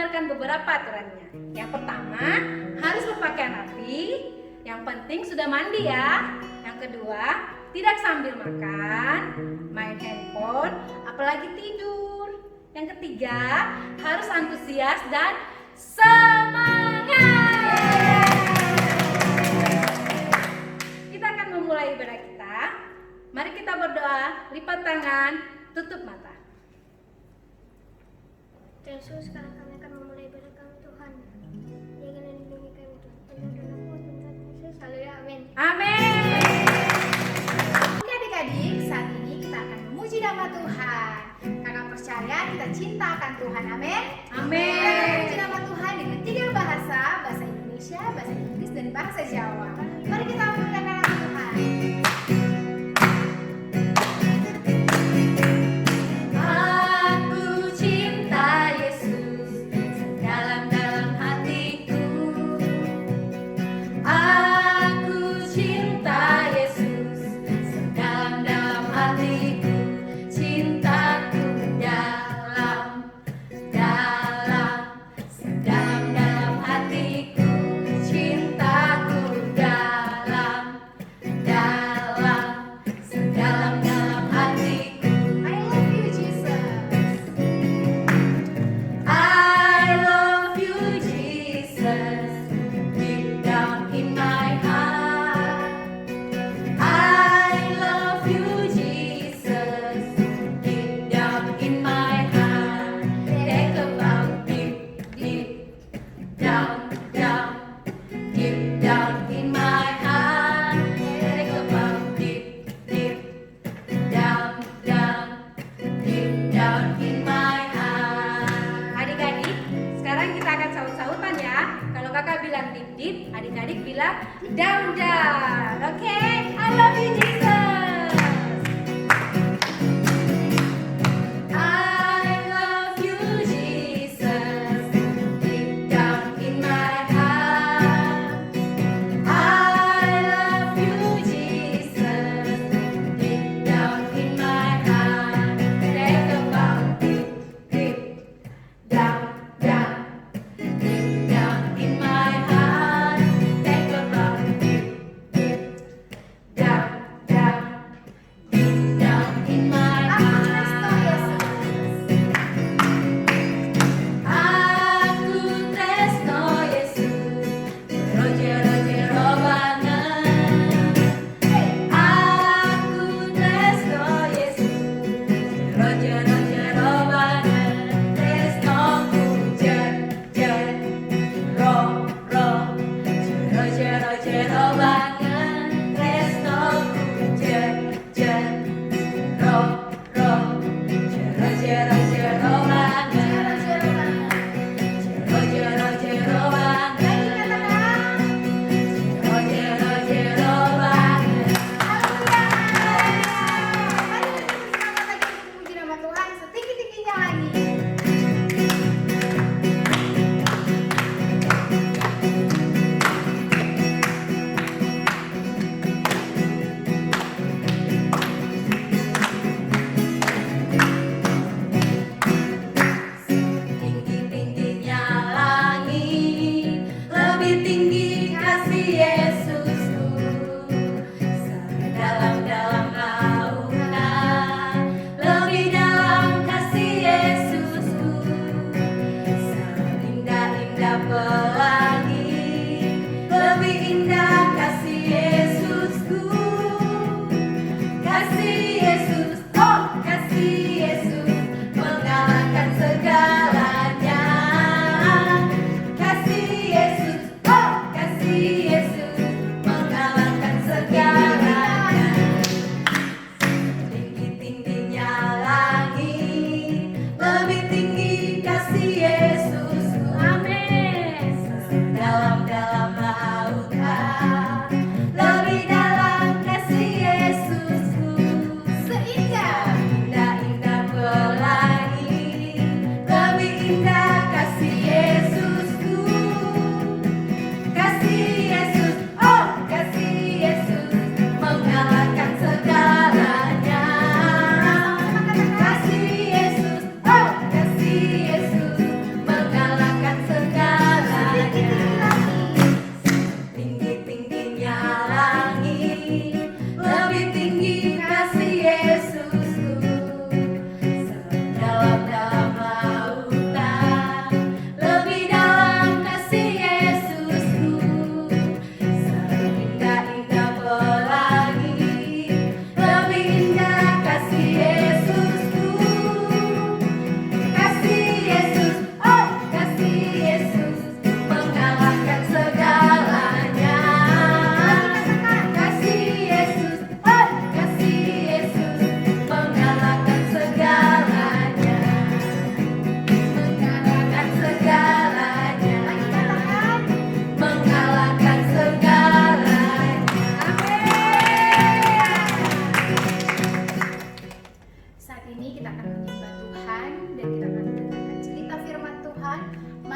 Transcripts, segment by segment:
dengarkan beberapa aturannya. Yang pertama, harus berpakaian rapi. Yang penting sudah mandi ya. Yang kedua, tidak sambil makan, main handphone, apalagi tidur. Yang ketiga, harus antusias dan semangat. Kita akan memulai ibadah kita. Mari kita berdoa, lipat tangan, tutup mata. Yesus, sekarang kami akan memulai ibadah kami, Tuhan. Jangan lindungi kami, Tuhan. Pada dalam kuat dan Yesus, haleluya, amin. Amin. Oke adik-adik, saat ini kita akan memuji nama Tuhan. Kakak percaya kita cinta akan Tuhan, amin. Amin. Kita akan memuji nama Tuhan dengan 3 bahasa, bahasa Indonesia, bahasa Inggris, dan bahasa Jawa. Mari kita memuliakan nama Tuhan. Aku cinta Yesus sedalam-dalam hatiku. Aku cinta Yesus sedalam-dalam hatiku. Cintaku dalam sedalam-dalam hatiku. Cintaku dalam sedalam-dalam hatiku. I love you, Jesus. I love you, Jesus, deep down in my heart. I love you, Jesus, deep down in my heart. Think about deep down, deep down in my heart. Think about deep down, deep down in my heart. Adik-adik, sekarang kita akan saut-sautan ya. Kalau kakak bilang deep, adik-adik bilang down. Oke? I love you, Jesus. I love you, Jesus, deep down in my heart. I love you, Jesus, deep down in my heart. Think about deep down, deep down in my heart. Think about deep down, deep down in my Aku tresno Yesus. Aku tresno Yesus, jero banget. Aku tresno Yesus, jero banget. Tresnoku jero banget. Tresnoku jero banget. Jero banget. Jero banget. Memuji nama Tuhan setinggi-tingginya lagi. Tinggi-tingginya langit, lebih tinggi kasih Yesusku. Sedalam-dalam lautan, lebih dalam kasih Yesusku. Seindah-indah pelangi, lebih indah kasih Yesusku. Kasih Yesus, oh kasih Yesus, mengalahkan segalanya. Kasih Yesus, oh kasih Yesus, mengalahkan segalanya. Tinggi-tingginya langit, lebih tinggi kasih Yesusku. Amin.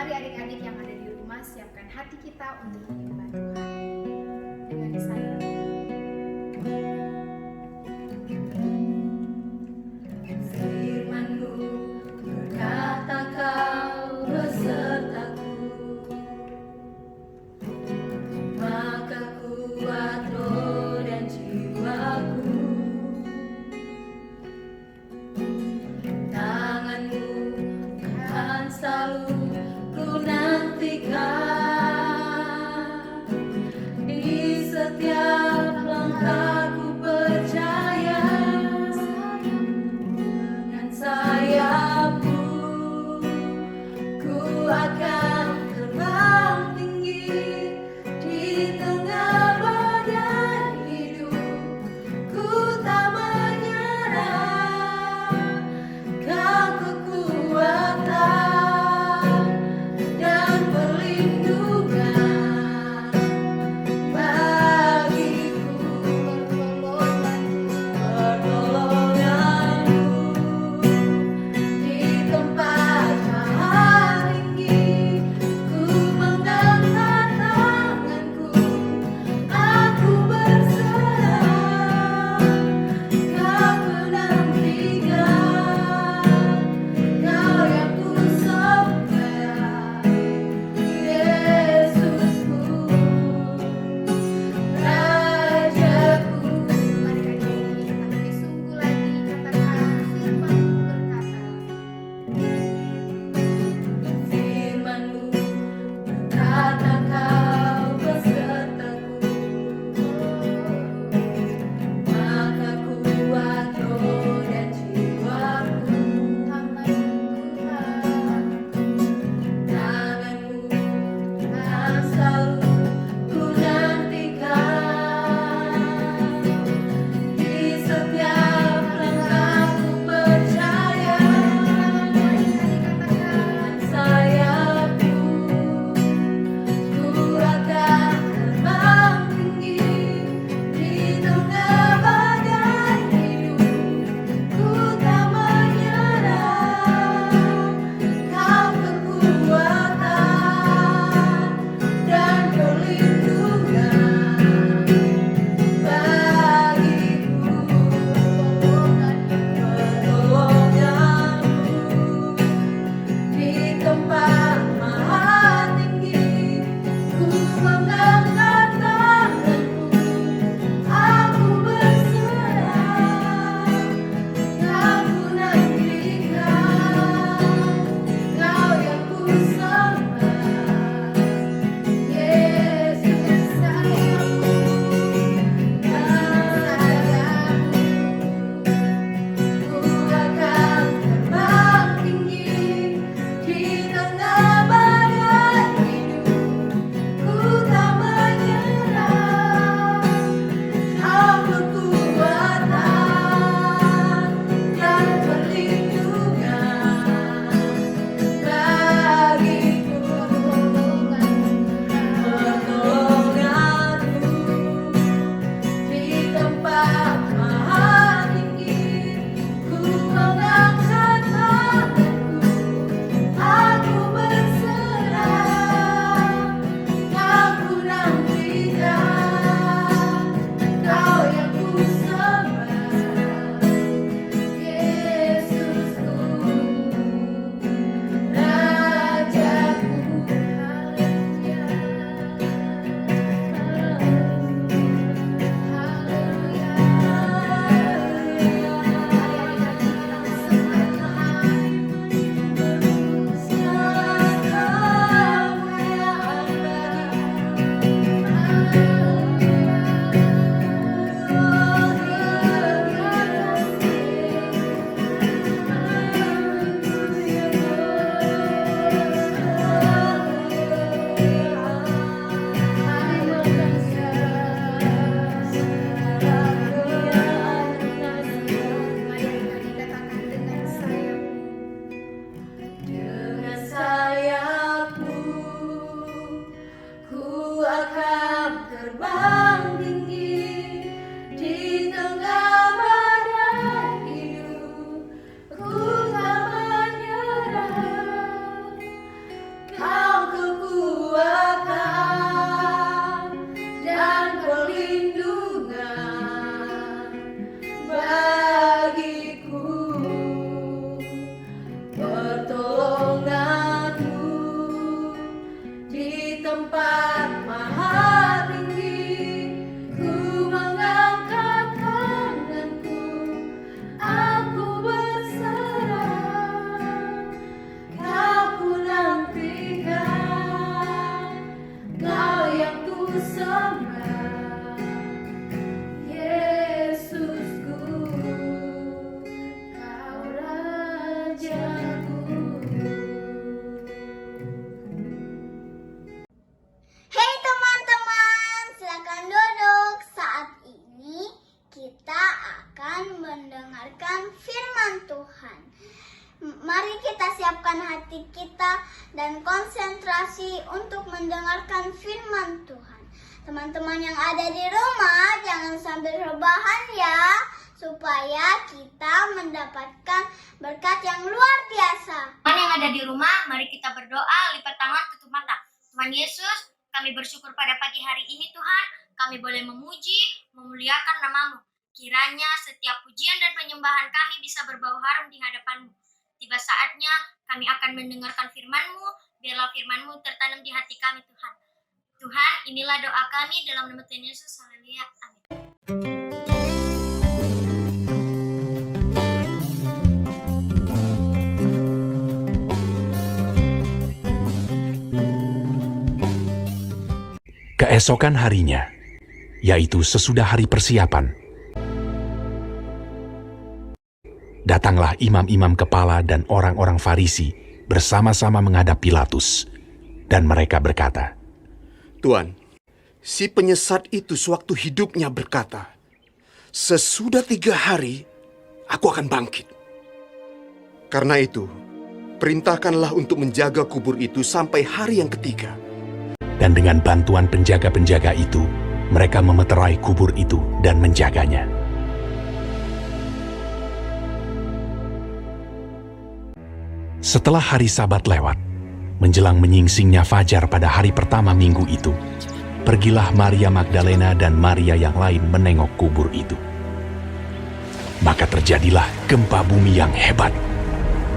mari adik-adik yang ada di rumah siapkan hati kita untuk menyembah Tuhan. Dengan saya. Firman-Mu berkata Kau besertaku, maka kuat roh dan jiwaku. Tangan-Mu akan selalu ku nantikan, di setiap langkahku percaya. Dengan sayapmu ku akan terbang tinggi di tengah badai hidup. Ku tak menyerah, Kau kekuatan dan perlindungan bagiku. Pertolonganmu di tempat maha tinggi. tempat maha tinggi, ku mengangkat tanganku, aku berserah. Kau ku nantikan, Kau yang ku sembah, Yesusku, Kau Rajaku. Hei teman-teman, silakan duduk. Saat ini kita akan mendengarkan firman Tuhan. Mari kita siapkan hati kita dan konsentrasi untuk mendengarkan firman Tuhan. Teman-teman yang ada di rumah, jangan sambil rebahan ya, supaya kita mendapatkan berkat yang luar biasa. Teman yang ada di rumah, mari kita berdoa, lipat tangan, tutup mata. Tuhan Yesus, kami bersyukur pada pagi hari ini Tuhan, kami boleh memuji, memuliakan nama-Mu. Kiranya setiap pujian dan penyembahan kami bisa berbau harum di hadapan-Mu. Tiba saatnya kami akan mendengarkan firman-Mu, biarlah firman-Mu tertanam di hati kami Tuhan. Tuhan, inilah doa kami dalam nama Tuhan Yesus. Haleluya. Amin. Keesokan harinya, yaitu sesudah hari persiapan, datanglah imam-imam kepala dan orang-orang Farisi bersama-sama menghadap Pilatus, dan mereka berkata, Tuan, si penyesat itu sewaktu hidupnya berkata, sesudah 3 hari, aku akan bangkit. Karena itu, perintahkanlah untuk menjaga kubur itu sampai hari yang ketiga. dan dengan bantuan penjaga-penjaga itu, mereka memeterai kubur itu dan menjaganya. Setelah hari Sabat lewat, menjelang menyingsingnya fajar pada hari pertama minggu itu, pergilah Maria Magdalena dan Maria yang lain menengok kubur itu. Maka terjadilah gempa bumi yang hebat,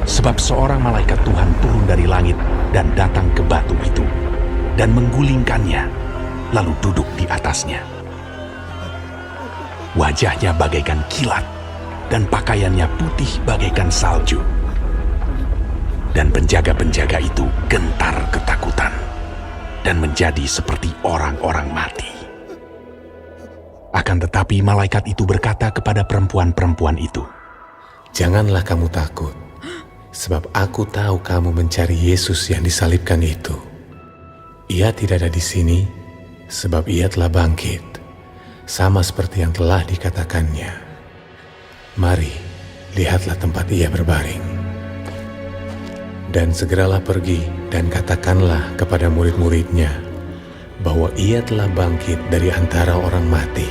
sebab seorang malaikat Tuhan turun dari langit dan datang ke batu itu, dan menggulingkannya, lalu duduk di atasnya. Wajahnya bagaikan kilat, dan pakaiannya putih bagaikan salju. Dan penjaga-penjaga itu gentar ketakutan, dan menjadi seperti orang-orang mati. Akan tetapi malaikat itu berkata kepada perempuan-perempuan itu, "Janganlah kamu takut, sebab aku tahu kamu mencari Yesus yang disalibkan itu. Ia tidak ada di sini, sebab ia telah bangkit, sama seperti yang telah dikatakannya. Mari, lihatlah tempat ia berbaring. Dan segeralah pergi dan katakanlah kepada murid-muridnya bahwa ia telah bangkit dari antara orang mati.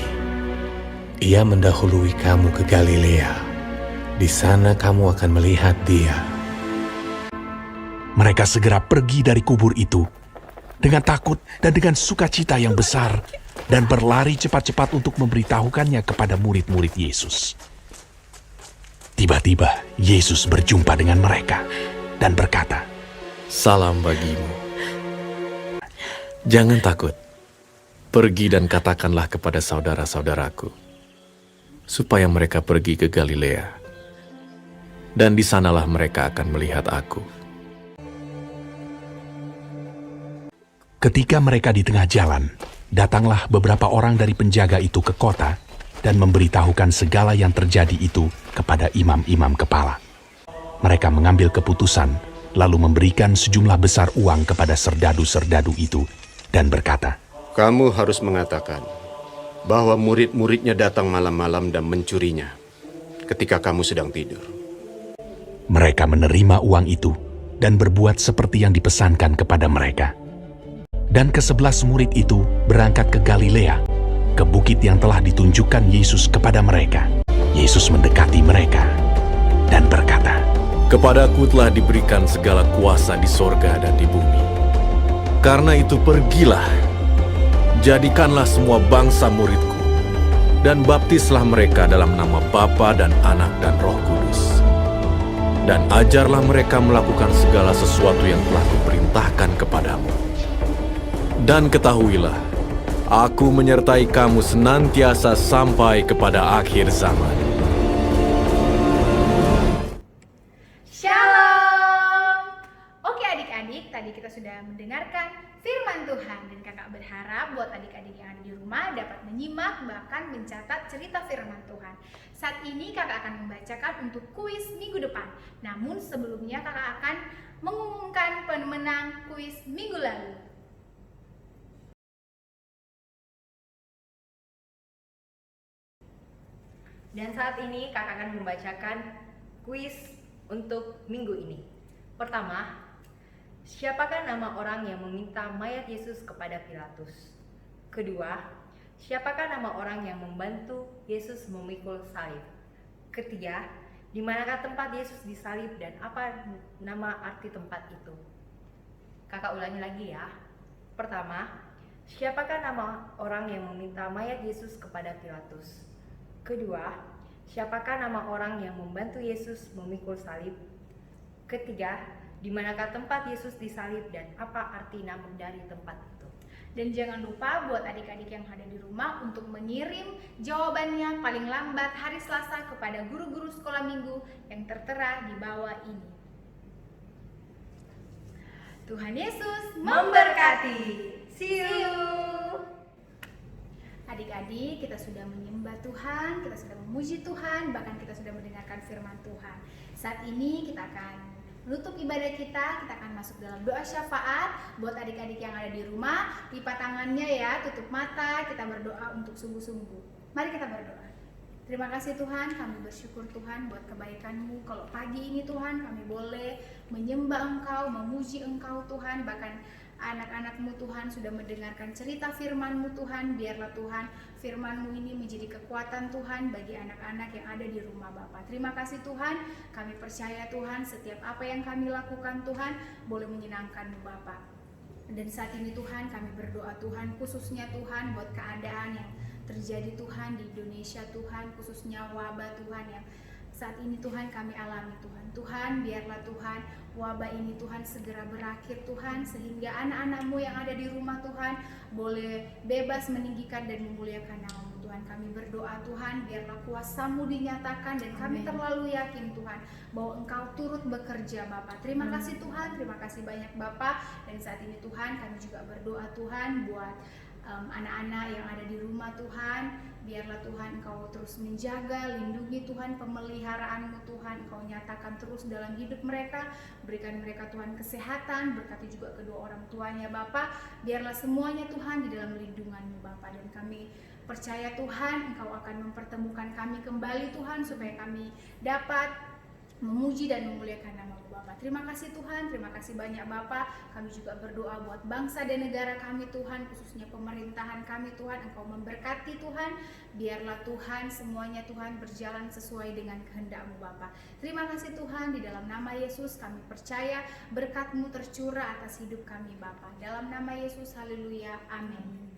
Ia mendahului kamu ke Galilea. Di sana kamu akan melihat dia." mereka segera pergi dari kubur itu dengan takut dan dengan sukacita yang besar, dan berlari cepat-cepat untuk memberitahukannya kepada murid-murid Yesus. Tiba-tiba Yesus berjumpa dengan mereka dan berkata, "Salam bagimu. Jangan takut. Pergi dan katakanlah kepada saudara-saudaraku, supaya mereka pergi ke Galilea. Dan di sanalah mereka akan melihat aku." Ketika mereka di tengah jalan, datanglah beberapa orang dari penjaga itu ke kota dan memberitahukan segala yang terjadi itu kepada imam-imam kepala. Mereka mengambil keputusan, lalu memberikan sejumlah besar uang kepada serdadu-serdadu itu dan berkata, Kamu harus mengatakan bahwa murid-muridnya datang malam-malam dan mencurinya ketika kamu sedang tidur. Mereka menerima uang itu dan berbuat seperti yang dipesankan kepada mereka. Dan ke-11 murid itu berangkat ke Galilea, ke bukit yang telah ditunjukkan Yesus kepada mereka. Yesus mendekati mereka dan berkata, "Kepadaku telah diberikan segala kuasa di sorga dan di bumi. Karena itu pergilah, jadikanlah semua bangsa muridku, dan baptislah mereka dalam nama Bapa dan Anak dan Roh Kudus. Dan ajarlah mereka melakukan segala sesuatu yang telah kuperintahkan kepadamu. Dan ketahuilah, aku menyertai kamu senantiasa sampai kepada akhir zaman. Shalom. Oke adik-adik, tadi kita sudah mendengarkan firman Tuhan dan kakak berharap buat adik-adik yang ada di rumah dapat menyimak bahkan mencatat cerita firman Tuhan. Saat ini kakak akan membacakan untuk kuis minggu depan. Namun sebelumnya kakak akan mengumumkan pemenang kuis minggu lalu. Dan saat ini kakak akan membacakan kuis untuk minggu ini. Pertama, siapakah nama orang yang meminta mayat Yesus kepada Pilatus? Kedua, siapakah nama orang yang membantu Yesus memikul salib? Ketiga, di manakah tempat Yesus disalib dan apa nama arti tempat itu? Kakak ulangi lagi ya. Pertama, siapakah nama orang yang meminta mayat Yesus kepada Pilatus? Kedua, siapakah nama orang yang membantu Yesus memikul salib? Ketiga, di manakah tempat Yesus disalib dan apa arti nama dari tempat itu? Dan jangan lupa buat adik-adik yang ada di rumah untuk mengirim jawabannya paling lambat hari Selasa kepada guru-guru sekolah minggu yang tertera di bawah ini. Tuhan Yesus memberkati. See you. Adik-adik, kita sudah menyembah Tuhan, kita sudah memuji Tuhan, bahkan kita sudah mendengarkan firman Tuhan. Saat ini kita akan menutup ibadah kita akan masuk dalam doa syafaat. Buat adik-adik yang ada di rumah, lipat tangannya ya, tutup mata, kita berdoa untuk sungguh-sungguh. Mari kita berdoa. Terima kasih Tuhan, kami bersyukur Tuhan buat kebaikan-Mu. Kalau pagi ini Tuhan kami boleh menyembah Engkau, memuji Engkau Tuhan, bahkan anak-anak-Mu Tuhan sudah mendengarkan cerita firman-Mu Tuhan. Biarlah Tuhan firman-Mu ini menjadi kekuatan Tuhan bagi anak-anak yang ada di rumah Bapa. Terima kasih Tuhan, kami percaya Tuhan setiap apa yang kami lakukan Tuhan boleh menyenangkan-Mu Bapa. Dan saat ini Tuhan kami berdoa Tuhan, khususnya Tuhan buat keadaan yang terjadi Tuhan di Indonesia Tuhan, khususnya wabah Tuhan yang saat ini Tuhan kami alami Tuhan. Tuhan biarlah Tuhan wabah ini Tuhan segera berakhir Tuhan, sehingga anak-anak-Mu yang ada di rumah Tuhan boleh bebas meninggikan dan memuliakan nama-Mu Tuhan. Kami berdoa Tuhan biarlah kuasa-Mu dinyatakan dan kami terlalu yakin Tuhan bahwa Engkau turut bekerja Bapa. Terima kasih Tuhan, terima kasih banyak Bapa. Dan saat ini Tuhan kami juga berdoa Tuhan buat anak-anak yang ada di rumah Tuhan. Biarlah Tuhan Engkau terus menjaga, lindungi Tuhan, pemeliharaan-Mu Tuhan Engkau nyatakan terus dalam hidup mereka. Berikan mereka Tuhan kesehatan, berkati juga kedua orang tuanya Bapa. Biarlah semuanya Tuhan di dalam lindungan-Mu Bapa. Dan kami percaya Tuhan Engkau akan mempertemukan kami kembali Tuhan, supaya kami dapat memuji dan memuliakan nama-Mu Bapa. Terima kasih Tuhan, terima kasih banyak Bapa. Kami juga berdoa buat bangsa dan negara kami Tuhan, khususnya pemerintahan kami Tuhan. Engkau memberkati Tuhan, biarlah Tuhan semuanya Tuhan berjalan sesuai dengan kehendak-Mu Bapa. Terima kasih Tuhan, di dalam nama Yesus kami percaya berkat-Mu tercurah atas hidup kami Bapa. Dalam nama Yesus, haleluya, amin.